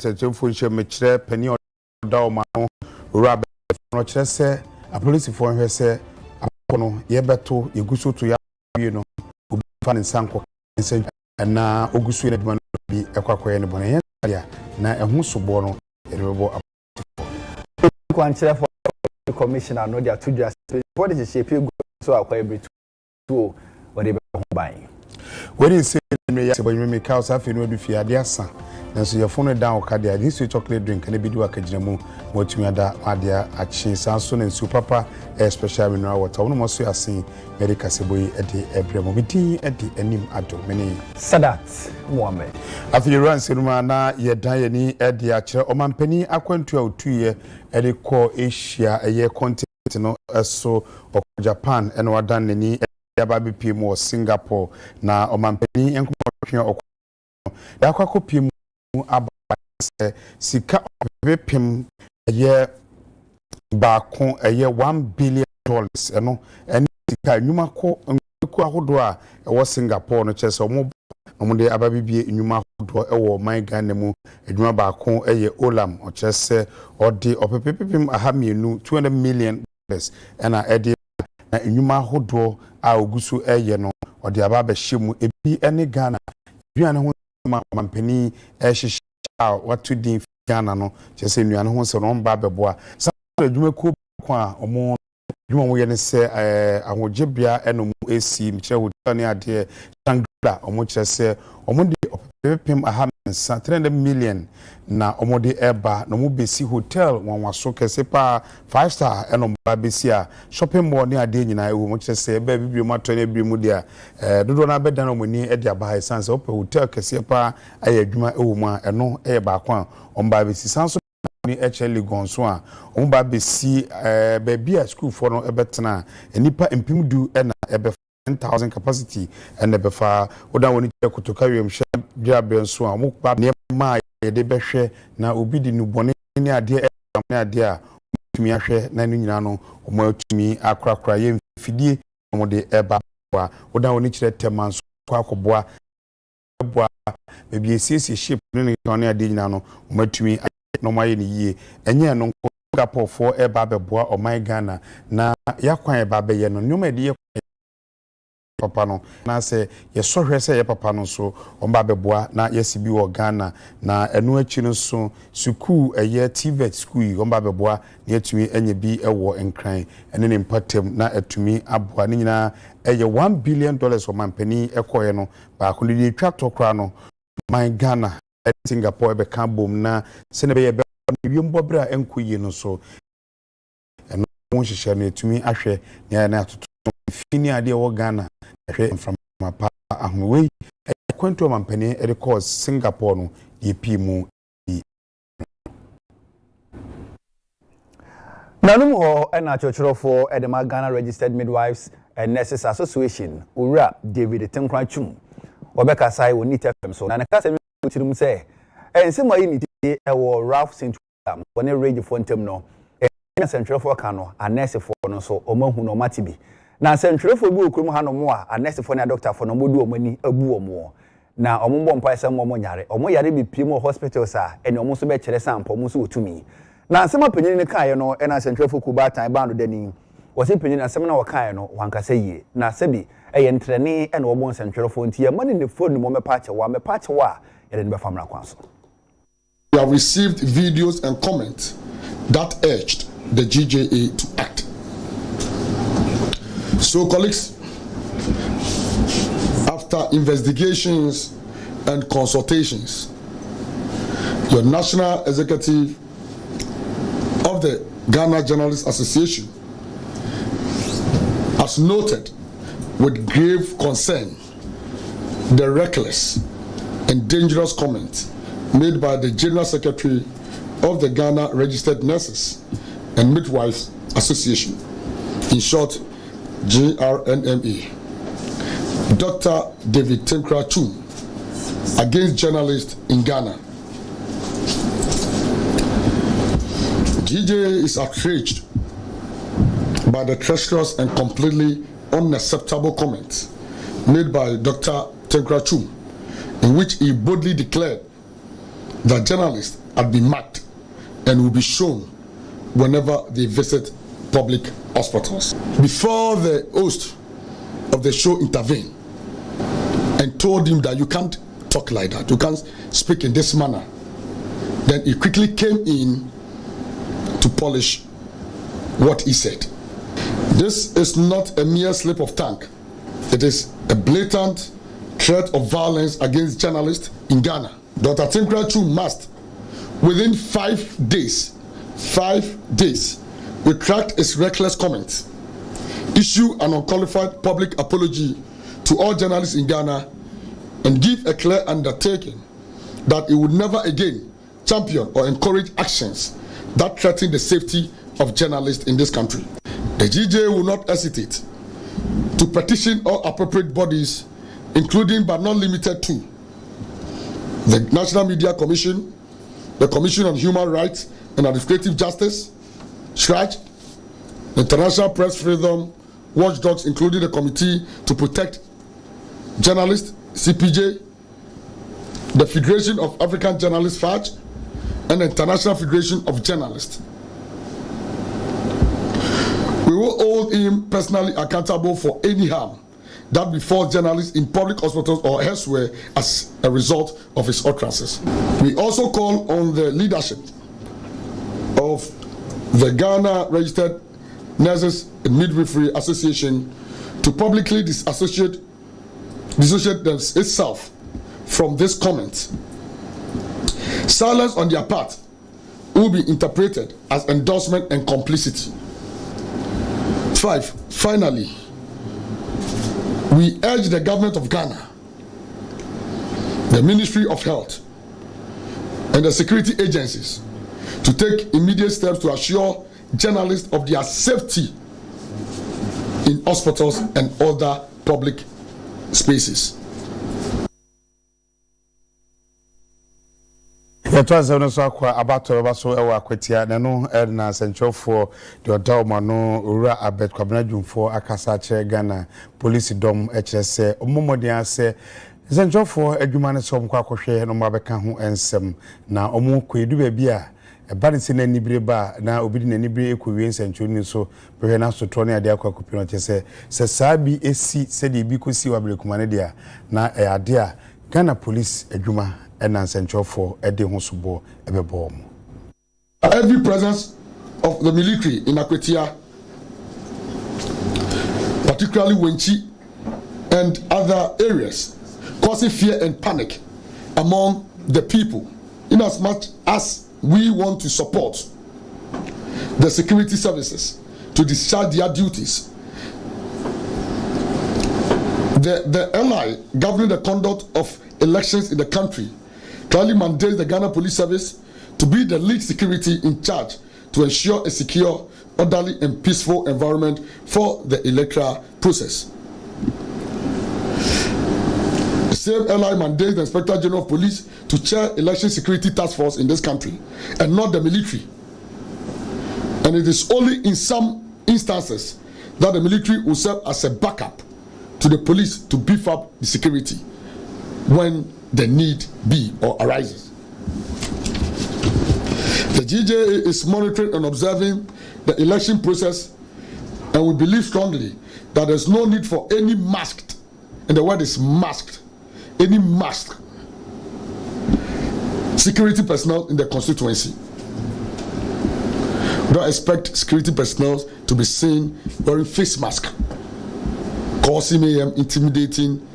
Function Mechre, Penny or Dauma, Rabbi, no Chesse, a police for her say, Apono, Yebeto, Yagusu to Yano, who be found in Sanko, and now Ogusu Edman be a quacker and Bonia, now a Musubono, a reward. One chair for the commissioner, no, they are 2 justice. What is the shape you go so I'll every 2 whatever buying? When you say, when you make house, I feel no do fear, dear son. And so your phone down, Cadia, this is chocolate drink, and a bit of a cajamo, what you ada, Adia, Achin, Sanson, and Supapa, especially when I was almost seeing Medica Seboy at the Ebremoviti at the Enim Ato, many. Sadat, Mohammed. After you run Silmana, ye diany at the Archer, or Mampeni, I went to 2 year at the core Asia, a year continent, so of Japan, and what done any. Baby Pimo Singapore na omampeni enkomo okwo da kwako pimo aba sika obepim ye baako eye $1 billion eno eni sika nyuma ko ahodo a ewo Singapore no chese omo de ababibie nyuma ahodo ewo man Ghana mu edwuma baako eye olam o chese odi opepepim ahamienu $200 million ena edi na enyuma hodo a ogusu eye no odi aba ba hyimu ebi ene Ghana duane ho mampani ehyehyɛ a watu din Ghana no kyese nuane ho se no mba beboa sa adwuma ko a omo dwuma mo ye ne se ahogyebia eno mu esi mkyerɛ hotel ne ade Shangri-La omo kyerɛ omo de pem aha $300 million na omode eba no mu besi hotel wanwaso kese pa 5-star eno ba besi a shopping mall ne ade nyina ewo mo kyese eba bibiri mo atone bibiri mu dia dodo na beda no moni e dia ba sanse ope hotel kese pa aye adwuma ewo mu a eno e ba kwa omba besi sanso ni HL gonso a omba besi ba bia school for no ebetena enipa empim du ena ebe 10,000 capacity and the befa oda woni kutoka wiem hye bia benso a mo ba ne ma ye de behwe na obi di nubone ne ade ne ade a tumi ahwe na no nyina no omo atumi akrakra ye mfidie omo de eba oda woni kire temanso akoboa boa bebi esisi ship ne ne ade nyina no omo atumi no maye ne yie enye no Singapore for eba beboa o my Ghana na yakwan eba be ye no nyoma de papa no na se ye sohwe se ye papa no so omba beboa na yesibi wo Ghana na enu achi no so suku eye TVET school omba beboa na yetumi enye bi ewo enkran ene ne mpatem na atumi aboa ne nyina eye $1 billion o mampani ekoye no ba ko ne twa tokra no my Ghana Singapore ebe kan bom na se ne be ye be mbobra enkoyi no so eno nhyehyɛ no atumi ahwe ne na atoto fini ade wo Ghana from mapa ahwe kwento mampani e cause Singapore no EP mu nanum ho na chochorofo edema Ghana Registered Midwives and Nurses Association ura David Tenkranchum obeka sai woni tfm so na na kasa mi tirum se ensema yi ni e wo Ralph St. William woni range for ntem no na central for kano a nurse for no so omahu no matibi na central for bi okrum ha no mo a nurse for na doctor for no modu omani abu omo na omombo mpa ese mo nyare omo yare bi pimo hospitals a ene omo so be kire sampo omo so otumi na asema panyin ne kae no na central for kuba tan bando dani wose panyin asema na wakae no wankasa yie na sebi eye ntrene ene omo central for ntie mani ne phone mo mepache wa yere ne be famra kwanso. We have received videos and comments that urged the GJA to act. So, colleagues, after investigations and consultations, your National Executive of the Ghana Journalists Association has noted with grave concern the reckless and dangerous comments made by the General Secretary of the Ghana Registered Nurses and Midwives Association, in short, GRNMA, Dr. David Tenkranchum, against journalists in Ghana. GJA is outraged by the treacherous and completely unacceptable comments made by Dr. Tenkranchum, in which he boldly declared that journalists had been marked and will be shown whenever they visit public hospitals. Before the host of the show intervened and told him that you can't talk like that, you can't speak in this manner, then he quickly came in to polish what he said. This is not a mere slip of tongue. It is a blatant threat of violence against journalists in Ghana. Dr. Tinkra Chu must, within 5 days, retract his reckless comments, issue an unqualified public apology to all journalists in Ghana, and give a clear undertaking that he would never again champion or encourage actions that threaten the safety of journalists in this country. The GJ will not hesitate to petition all appropriate bodies, including but not limited to the National Media Commission, the Commission on Human Rights and Administrative Justice, SHRAJ, the International Press Freedom Watchdogs, including the Committee to Protect Journalists, CPJ, the Federation of African Journalists, FAJ, and the International Federation of Journalists. We will hold him personally accountable for any harm that befalls journalists in public hospitals or elsewhere as a result of his utterances. We also call on the leadership of the Ghana Registered Nurses and Midwifery Association to publicly disassociate itself from this comment. Silence on their part will be interpreted as endorsement and complicity. 5. Finally, we urge the government of Ghana, the Ministry of Health, and the security agencies to take immediate steps to assure journalists of their safety in hospitals and other public spaces. Yɛtɔ asɛm no so akɔ abatɔ bɛba so ɛwɔ akwatia na no ɛna sɛnkyɛwfoɔ deɛ ɔda ɔma no owura abet kwabena dwumfoɔ akasa kyerɛ Ghana police dɔm ɛkyerɛ sɛ ɔmmɔmmɔden asɛ sɛnkyɛwfoɔ adwuma no sɛ ɔmkɔ akɔhwɛ no mabɛka ho ɛnsɛm na ɔmo kɔedu baabi a ɛba ne sɛ n'anibire ba na obi de n'anibire ɛkɔwie nsɛnkyɛw ni so bɛhwɛ no asotɔ ne adeɛ akɔ akɔpɛ no kyerɛ sɛ saa bi ɛsi sɛdeɛ ebi kɔsi wɔ abirekuma no deɛ na ɛyɛ adeɛ a Ghana police adwuma and central for Eddie Hosubo Ebebom. Every presence of the military in Akwetia, particularly Wenchi and other areas, causing fear and panic among the people, in as much as we want to support the security services to discharge their duties. The ally governing the conduct of elections in the country clearly mandates the Ghana Police Service to be the lead security in charge to ensure a secure, orderly and peaceful environment for the electoral process. The same ally mandates the Inspector General of Police to chair election security task force in this country and not the military. And it is only in some instances that the military will serve as a backup to the police to beef up the security when the need be or arises. The GJA is monitoring and observing the election process, and we believe strongly that there's no need for any masked, and the word is masked, any masked security personnel in the constituency. We don't expect security personnel to be seen wearing face mask, causing mayhem, intimidating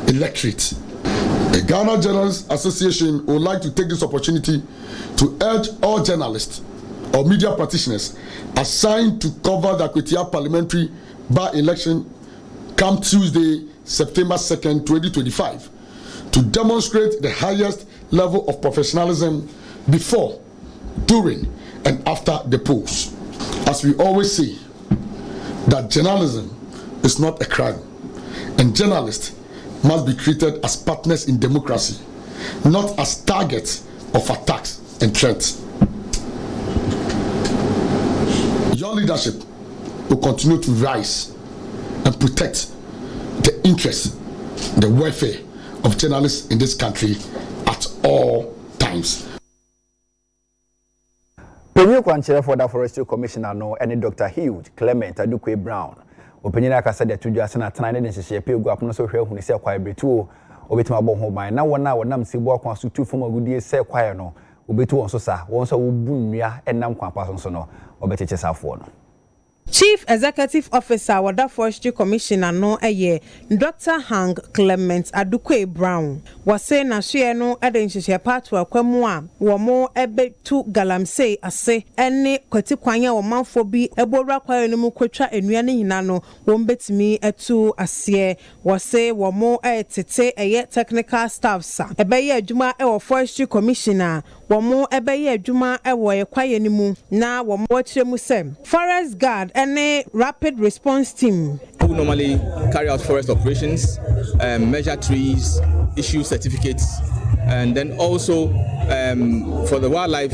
electorate. The Ghana Journalists Association would like to take this opportunity to urge all journalists or media practitioners assigned to cover the Akwetia parliamentary by-election come Tuesday, September 2nd, 2025, to demonstrate the highest level of professionalism before, during, and after the polls. As we always say, that journalism is not a crime, and journalists must be treated as partners in democracy, not as targets of attacks and threats. Your leadership will continue to rise and protect the interests, the welfare of journalists in this country at all times. times. Penny Kwanchera for the Forestry Commissioner no any Dr. Hugh Clement Adukwe Brown. Opinion aka said that to just na tana ne nhye pe gu apono so hwe hu ne se kwai bretu obetima bo ho ban na wona wonam se bo akwa so tu fom agudie se kwai no obetu won so sa won so wo bu nnua enam kwapa so no obecheche safo no. Chief Executive Officer Wada Forestry Commissioner no Dr. Hang Clement Adukwe Brown was saying na hwe no nhye part wa kwamu a wo mo ebe tu galamsey ase ene kwati kwanya wo manfo bi ebowra kwayo no mu kwatwa enua ne hina no wo betimi etu ase was say wo mo tete technical staff sa ebeye adwuma wo Forestry Commissioner wo mo ebeye adwuma wo kwaye ni mu na wo mo kiremu sem Forest Guard any rapid response team who normally carry out forest operations, measure trees, issue certificates, and then also for the wildlife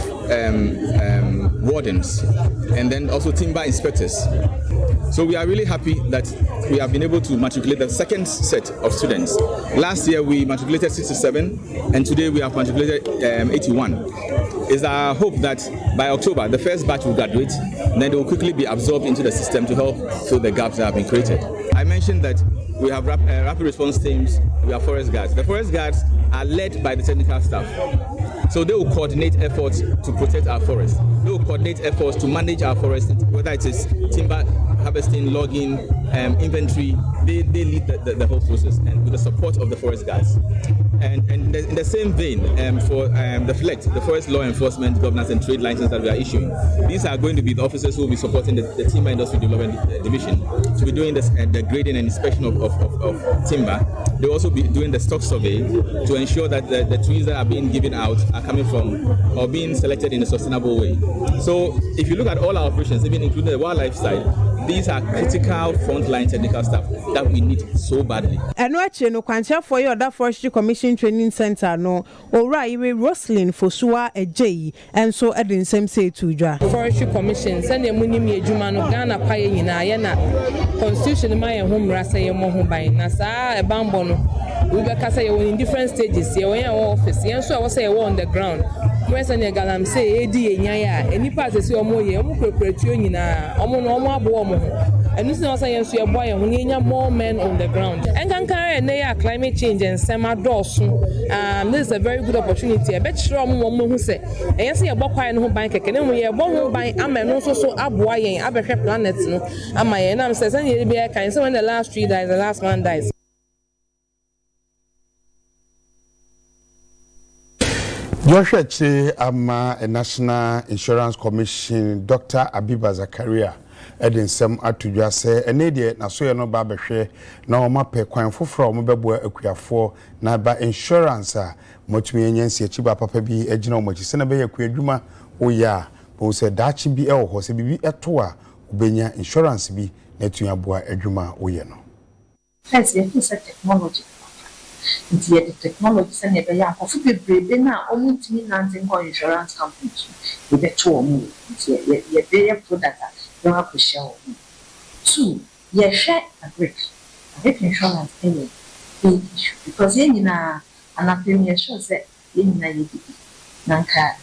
wardens, and then also timber inspectors. So we are really happy that we have been able to matriculate the second set of students. Last year we matriculated 67, and today we have matriculated 81. It's our hope that by October the first batch will graduate, and then they will quickly be absorbed into the system to help fill the gaps that have been created. I mentioned that we have rapid response teams, we have forest guards. The forest guards are led by the technical staff. So they will coordinate efforts to protect our forest. They will coordinate efforts to manage our forest, whether it is timber harvesting, logging, inventory. They lead the whole process, and with the support of the forest guards. And in the same vein, for the FLECT, the Forest Law Enforcement, Governance and Trade License that we are issuing, these are going to be the officers who will be supporting the Timber Industry Development Division to be doing the grading and inspection of timber. They will also be doing the stock survey to ensure that the trees that are being given out are coming from or being selected in a sustainable way. So if you look at all our operations, even including the wildlife side, these are critical frontline technical staff that we need so badly. And watching no Kwanchera for your other Forestry Commission Training Center no ora iwe Roslyn Fosua Ejei and so edin same say to Dwa. Forestry Commission send them munim adwuma no Ghana paye nyina ye na constitution ma ye home rasa ye mo ho ban na saa e bambo no we be kasa ye in different stages ye won your office ye so we say ye on the ground where's any galam say edi enyan ya enipa sese omo ye omo preparatory nyina omo no omo abo omo and this is also yes we boy we need more men on the ground and can carry na climate change and sema doso this is a very good opportunity e be kire omo hu say and yes ye bokwai no ho ban keke ne ye bo ho ban ameno so aboa yen abehwe planet no ama yen na say say be kan say when the last tree dies the last man dies. Joshua Che ama a National Insurance Commission Dr. Abiba Zakaria edin sem atudwa se ene de na so ye no ba behwe na o mape kwan foforo mo bebo akuafo na ba insurance a motumi enyansi achiba papa bi agina o machi se na be yakwadwuma o ya bo se dachi bi e wo ho se bibi eto a obenya insurance bi na tuaboa adwuma o ye no. First, it's a technology. The technology send a young of people now almost mean nothing for insurance companies with the 2 more. Ye very product don't have to share. 2, ye share a break. I think insurance any big issue because you know an opinion shows that in Nanka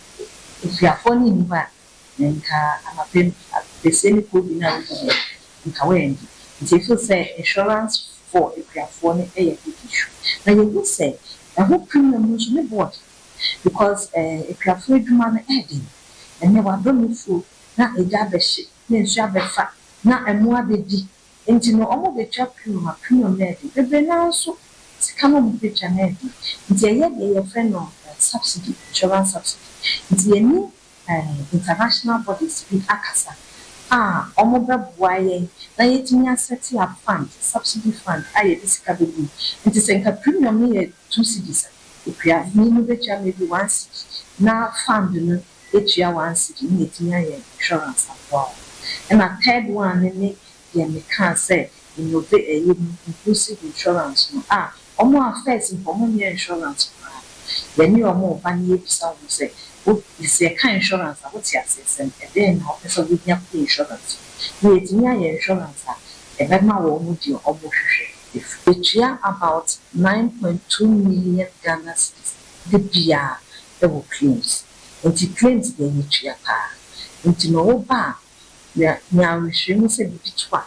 if you are funny in that Nanka an opinion the same could be now in Kawaii. If you say insurance for if you are funny a big issue. Now you would say the whole premium was not bought because if you are free to man adding and never done food, not a jabber ship, then jabber fat, not a more baby, and you know almost the chap premium lady. The banana so it's come on with the lady. It's a year friend of subsidy, insurance subsidy. It's a new international bodies with ACASA. Omoba buaye na yetinya set up fund subsidy fund aye this cabinet it is a premium here 2 cedis if you have minimum maybe 1 cedi na fund no each year 1 cedi na yetinya insurance wow and a third one ne ye can say inclusive insurance no omo affairs inform insurance then you are more banye bisa say is a kind insurance what's your system and then also with your insurance we insurance a bad man will do if we about 9.2 million Ghana cedis the BR ɛwɔ claims nti claims deɛ yɛ tua paa nti na ɔba ya nhwehwɛmu sɛ bibi to a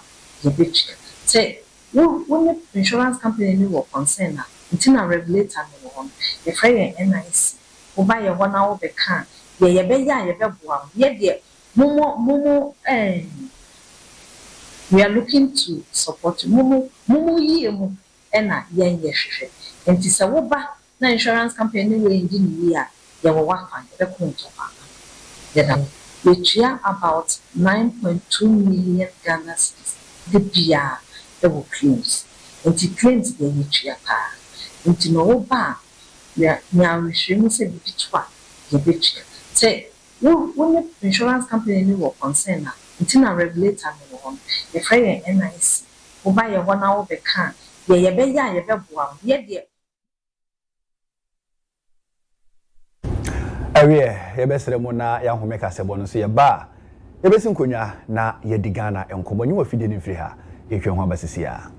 yɛbɛtua sɛ wo insurance company ni wɔ concern na nti na regulator no wɔ hɔ no yɛfrɛ yɛn NIC woba yɛ hɔ na wobɛka yɛbɛyɛ a yɛbɛboa yɛdeɛ momo we are looking to support momo yie mu ɛna yɛn yɛhwehwɛ nti sɛ woba na insurance company ni wɔ ndi ni yie a yɛwɔ wafa yɛbɛkɔ ntɔpa yɛda yɛtua about 9.2 million Ghana cedis de bia ɛwɔ claims nti claims deɛ yɛtua paa nti na woba a nhwehwɛmu sɛ bibi to a yɛbɛtua sɛ wo insurance company ni wɔ concern na nti na regulator no wɔ hɔ no yɛfrɛ yɛn NIC woba yɛ hɔ na wobɛka yɛbɛyɛ a yɛbɛboa yɛdeɛ awie yɛbɛsrɛ mu na yɛahome kasɛbɔ no so yɛba yɛbɛsi nkonnwa na yɛdi Ghana nkɔmmɔ nyi wɔ fidie no mfiri ha yɛtwa ho abasisi a